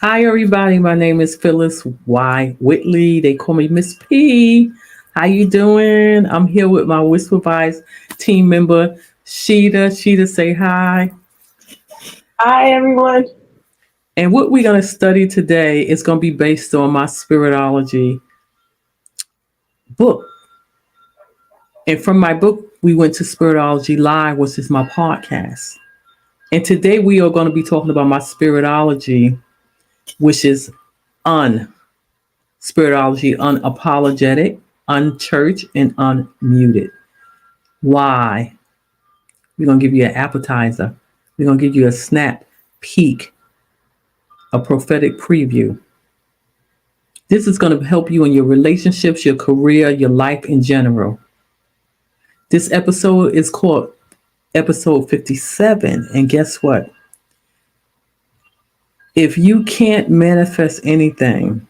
Hi, everybody. My name is Phyllis Y. Whitley. They call me Miss P. How you doing? I'm here with my Whisper Vibes team member, Sheeta. Sheeta, say hi. Hi, everyone. And what we're going to study today is going to be based on my spiritology book. And from my book, we went to Spiritology Live, which is my podcast. And today we are going to be talking about my spiritology, which is un. Spiritology, unapologetic, unchurched, and unmuted. Why? We're going to give you an appetizer. We're going to give you a snap peek, a prophetic preview. This is going to help you in your relationships, your career, your life in general. This episode is called episode 57. And guess what? If you can't manifest anything,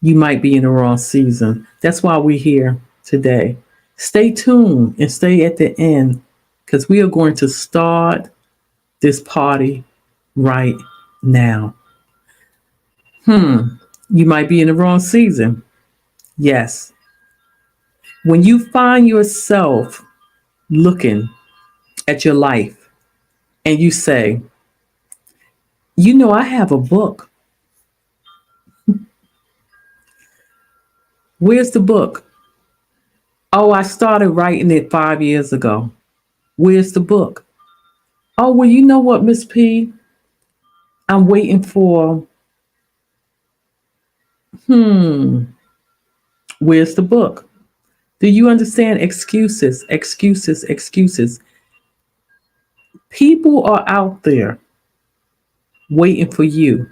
you might be in the wrong season. That's why we're here today. Stay tuned and stay at the end because we are going to start this party right now. You might be in the wrong season. Yes. When you find yourself looking at your life and you say, I have a book. Where's the book? Oh, I started writing it 5 years ago. Where's the book? Oh, well, you know what, Miss P? I'm waiting for, where's the book? Do you understand excuses, excuses, excuses? People are out there waiting for you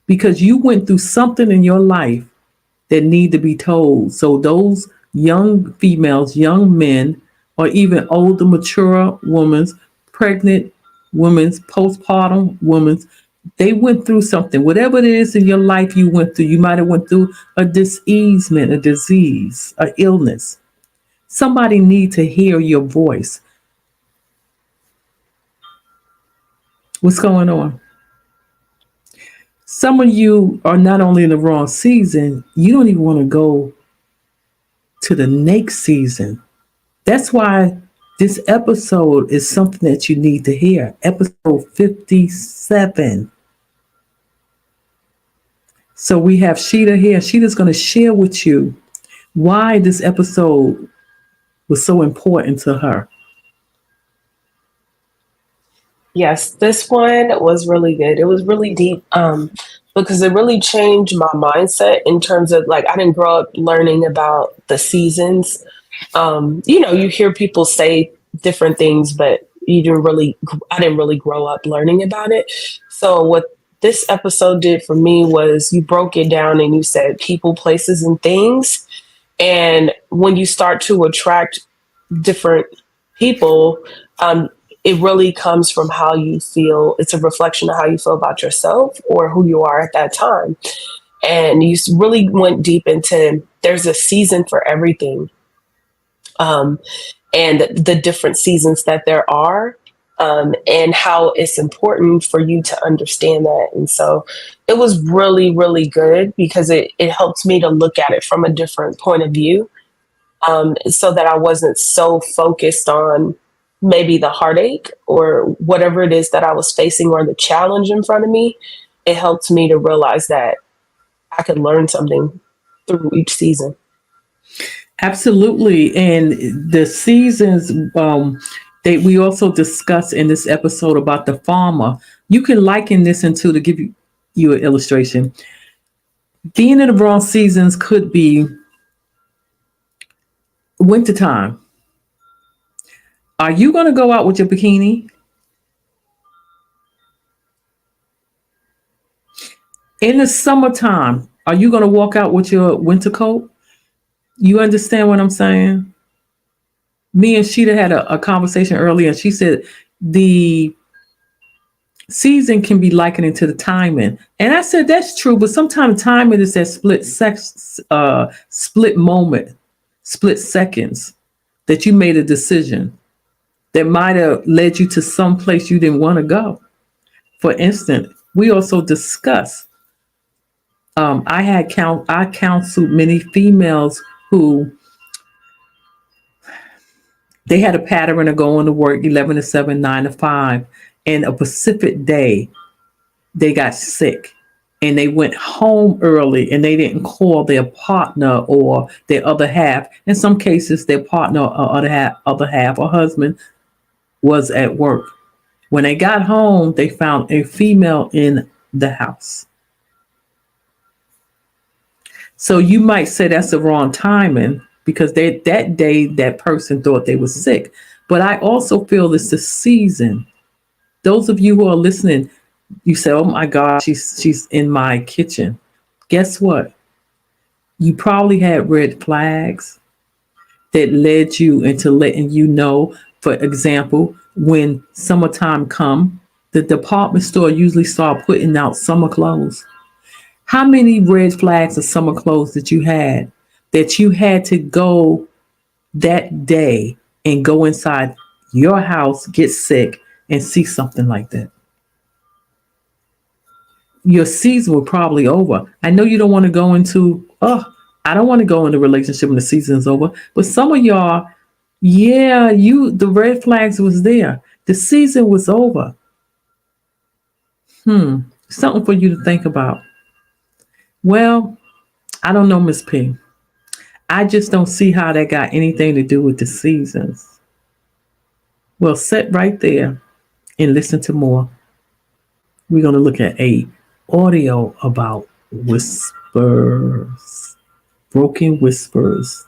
because you went through something in your life that need to be told. So those young females, young men, or even older, mature women, pregnant women, postpartum women, they went through something. Whatever it is in your life you went through, you might have went through a diseasement, a disease, a illness. Somebody need to hear your voice. What's going on? Some of you are not only in the wrong season, you don't even want to go to the next season. That's why this episode is something that you need to hear. Episode 57. So we have Sheeta here. Sheeta's going to share with you why this episode was so important to her. Yes, this one was really good. It was really deep because it really changed my mindset in terms of like I didn't grow up learning about the seasons. You hear people say different things, but I didn't really grow up learning about it. So what this episode did for me was you broke it down and you said people, places, and things. And when you start to attract different people, it really comes from how you feel. It's a reflection of how you feel about yourself or who you are at that time. And really went deep into there's a season for everything, and the different seasons that there are, and how it's important for you to understand that. And so it was really, really good because it helps me to look at it from a different point of view, so that I wasn't so focused on maybe the heartache or whatever it is that I was facing or the challenge in front of me. It helped me to realize that I could learn something through each season. Absolutely. And the seasons, we also discussed in this episode about the farmer. You can liken this into, to give you an illustration. Being in the wrong seasons could be wintertime. Are you going to go out with your bikini? In the summertime, are you going to walk out with your winter coat? You understand what I'm saying? Me and Sheeta had a conversation earlier, and she said the season can be likened to the timing. And I said that's true, but sometimes timing is that split moment, split seconds that you made a decision that might have led you to some place you didn't want to go. For instance, We also discuss. I counseled many females who they had a pattern of going to work 11 to 7, 9 to 5, and a specific day they got sick and they went home early and they didn't call their partner or their other half. In some cases, their partner or other half or husband was at work. When they got home, they found a female in the house. So you might say that's the wrong timing because that day that person thought they were sick. But I also feel it's the season. Those of you who are listening, you say, "Oh my God, she's in my kitchen." Guess what? You probably had red flags that led you into letting you know. For example, when summertime come, the department store usually start putting out summer clothes. How many red flags of summer clothes that you had to go that day and go inside your house, get sick, and see something like that? Your season will probably over. I know you don't want to go into, I don't want to go into a relationship when the season's over. But some of y'all, yeah, the red flags was there. The season was over. Something for you to think about. Well, I don't know, Miss P. I just don't see how that got anything to do with the seasons. Well, sit right there and listen to more. We're going to look at a audio about whispers, broken whispers.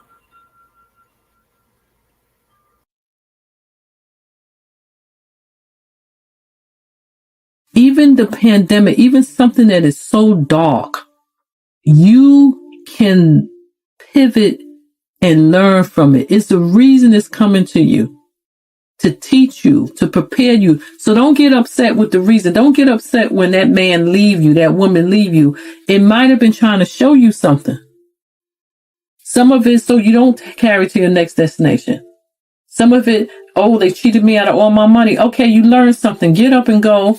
Even the pandemic, even something that is so dark, you can pivot and learn from it. It's the reason it's coming to you, to teach you, to prepare you. So don't get upset with the reason. Don't get upset when that man leave you, that woman leave you. It might have been trying to show you something. Some of it so you don't carry to your next destination. Some of it, oh, they cheated me out of all my money. Okay, you learned something. Get up and go.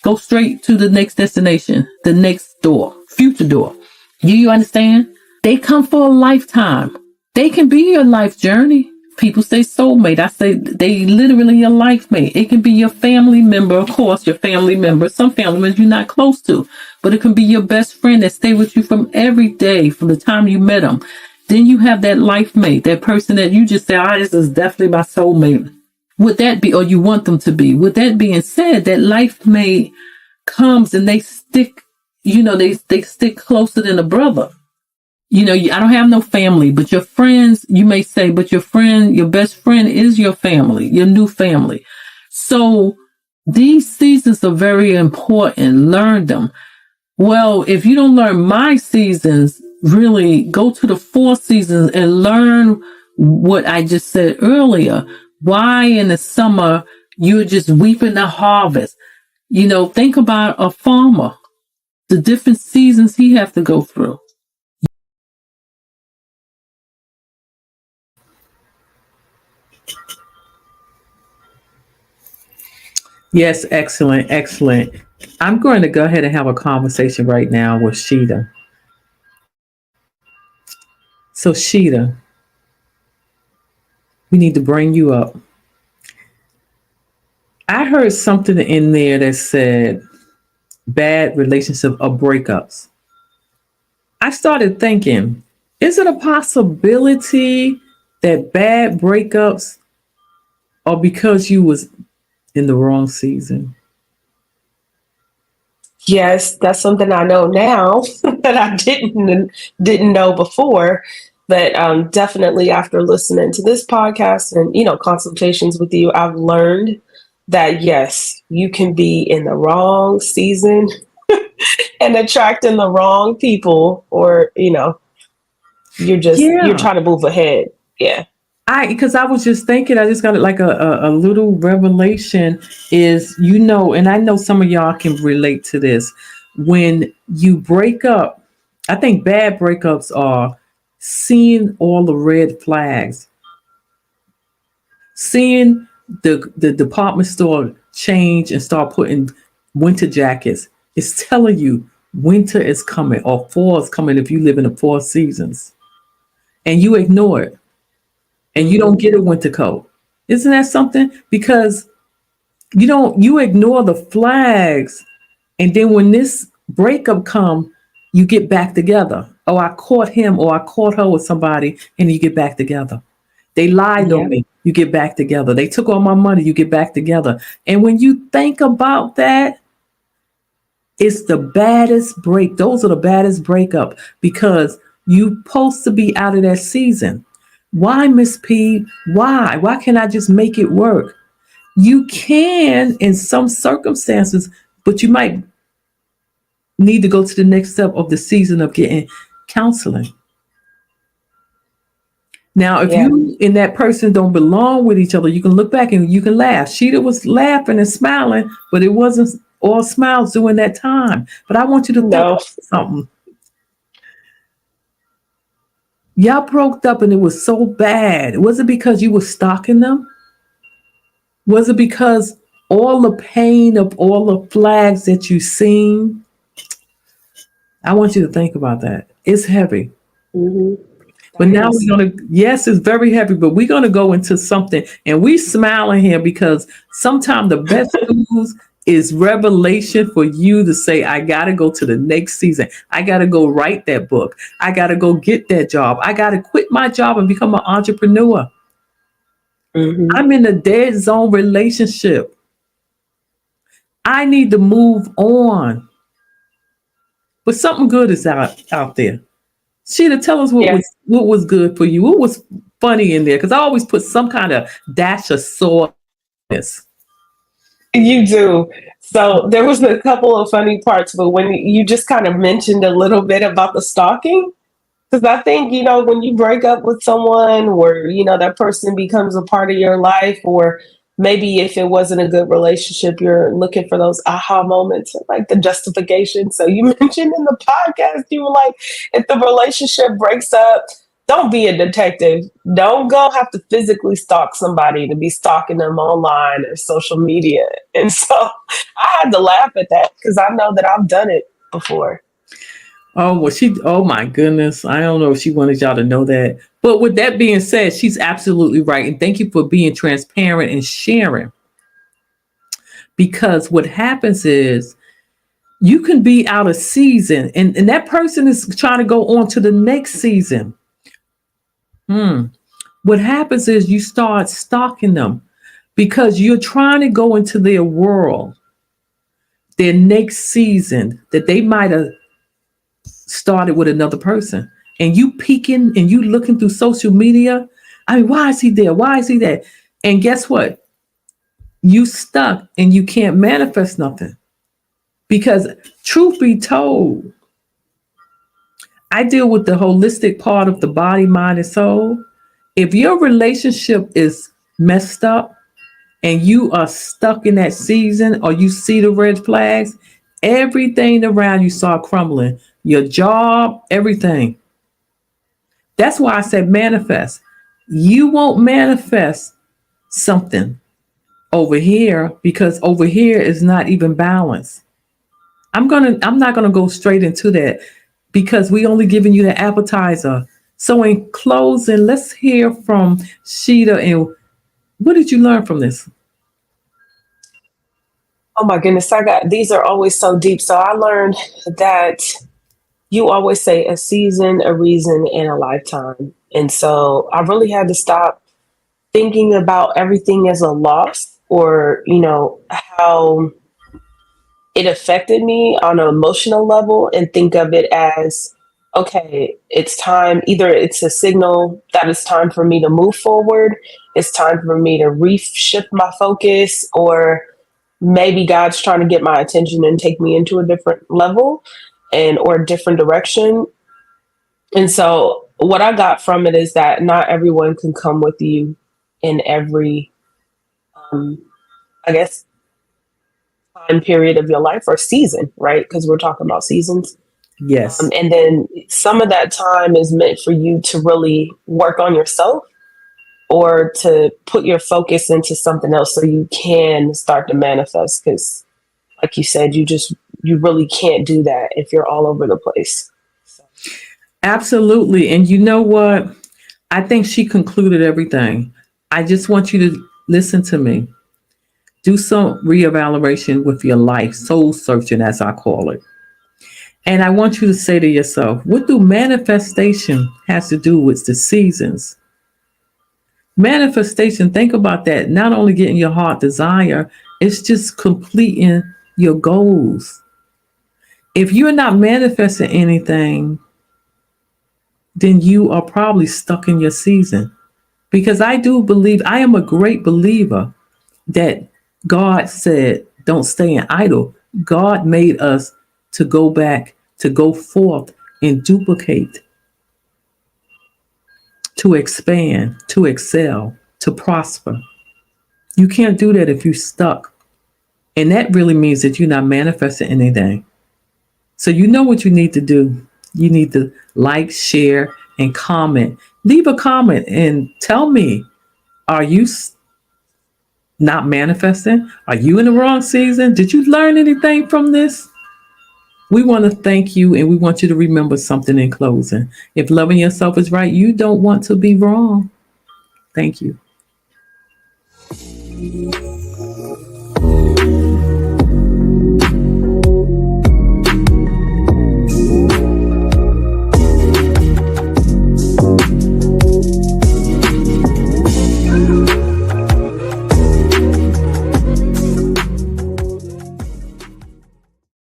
Go straight to the next destination, the next door, future door. Do you understand? They come for a lifetime. They can be your life journey. People say soulmate. I say they literally your life mate. It can be your family member, of course, your family member. Some family members you're not close to, but it can be your best friend that stay with you from every day, from the time you met them. Then you have that life mate, that person that you just say, this is definitely my soulmate. Would that be, or you want them to be? With that being said, that life mate comes and they stick, they stick closer than a brother. I don't have no family, but your friends, you may say, but your best friend is your family, your new family. So these seasons are very important. Learn them. Well, if you don't learn my seasons, really go to the 4 seasons and learn what I just said earlier. Why in the summer you're just reaping the harvest? Think about a farmer, the different seasons he has to go through. Yes, excellent, excellent. I'm going to go ahead and have a conversation right now with Sheeta. So, Sheeta, we need to bring you up. I heard something in there that said bad relationship or breakups. I started thinking, is it a possibility that bad breakups are because you was in the wrong season? Yes, that's something I know now that I didn't know before. But definitely after listening to this podcast and consultations with you, I've learned that yes, you can be in the wrong season and attracting the wrong people, or you're Yeah. trying to move ahead. Yeah. Because I was just thinking, I just got like a little revelation is, and I know some of y'all can relate to this. When you break up, I think bad breakups are seeing all the red flags, seeing the department store change and start putting winter jackets It's telling you winter is coming or fall is coming if you live in the four seasons and you ignore it and you don't Mm-hmm. get a winter coat. Isn't that something? Because you ignore the flags, and then when this breakup come, you get back together. Oh, I caught him or I caught her with somebody, and you get back together. They lied on Yeah. me. You get back together. They took all my money. You get back together. And when you think about that, it's the baddest break. Those are the baddest breakup because you supposed to be out of that season. Why, Miss P? Why? Why can't I just make it work? You can in some circumstances, but you might need to go to the next step of the season of getting counseling. Now, if Yeah. you and that person don't belong with each other, you can look back and you can laugh. Sheeta was laughing and smiling, but it wasn't all smiles during that time. But I want you to think No. about something. Y'all broke up and it was so bad. Was it because you were stalking them? Was it because all the pain of all the flags that you seen? I want you to think about that. It's heavy. Mm-hmm. But That now is. we're gonna, yes, it's very heavy, but we're gonna go into something, and we smiling here because sometimes the best news is revelation for you to say, I gotta go to the next season. I gotta go write that book. I gotta go get that job. I gotta quit my job and become an entrepreneur. Mm-hmm. I'm in a dead zone relationship. I need to move on. But something good is out there. Sheila, tell us Yeah. what was good for you. What was funny in there? Because I always put some kind of dash of soreness. You do. So there was a couple of funny parts, but when you just kind of mentioned a little bit about the stalking, because I think, when you break up with someone or, that person becomes a part of your life, or maybe if it wasn't a good relationship, you're looking for those aha moments, like the justification. So you mentioned in the podcast, you were like, if the relationship breaks up, don't be a detective. Don't go have to physically stalk somebody to be stalking them online or social media. And so I had to laugh at that because I know that I've done it before. Oh, well, oh my goodness. I don't know if she wanted y'all to know that. But with that being said, she's absolutely right. And thank you for being transparent and sharing. Because what happens is you can be out of season and that person is trying to go on to the next season. Hmm. What happens is you start stalking them because you're trying to go into their world, their next season that they might have started with another person. And you peeking and you looking through social media. I mean, why is he there? Why is he there? And guess what? You stuck and you can't manifest nothing. Because truth be told, I deal with the holistic part of the body, mind, and soul. If your relationship is messed up, and you are stuck in that season or you see the red flags, everything around you start crumbling. Your job, everything. That's why I said manifest. You won't manifest something over here because over here is not even balanced. I'm not gonna go straight into that because we only giving you the appetizer. So in closing, let's hear from Sheeta and what did you learn from this? Oh my goodness, these are always so deep. So I learned that you always say a season, a reason, and a lifetime. And so I really had to stop thinking about everything as a loss or, how it affected me on an emotional level and think of it as, okay, it's time. Either it's a signal that it's time for me to move forward, it's time for me to reshift my focus, or maybe God's trying to get my attention and take me into a different level and or a different direction. And so what I got from it is that not everyone can come with you in every um, I guess time period of your life or season, right? Because we're talking about seasons. Yes. And then some of that time is meant for you to really work on yourself or to put your focus into something else so you can start to manifest. Because, like you said, you just you really can't do that if you're all over the place. So, Absolutely. And you know what? I think she concluded everything. I just want you to listen to me. Do some reevaluation with your life, soul searching, as I call it. And I want you to say to yourself, what do manifestation has to do with the seasons? Manifestation, think about that. Not only getting your heart desire, it's just completing your goals. If you're not manifesting anything, then you are probably stuck in your season. Because I do believe, I am a great believer that God said, don't stay in idle. God made us to go back, to go forth and duplicate, to expand, to excel, to prosper. You can't do that if you're stuck. And that really means that you're not manifesting anything. So you know what you need to do. You need to like, share, and comment. Leave a comment and tell me, are you not manifesting? Are you in the wrong season? Did you learn anything from this? We want to thank you and we want you to remember something in closing. If loving yourself is right, you don't want to be wrong. Thank you.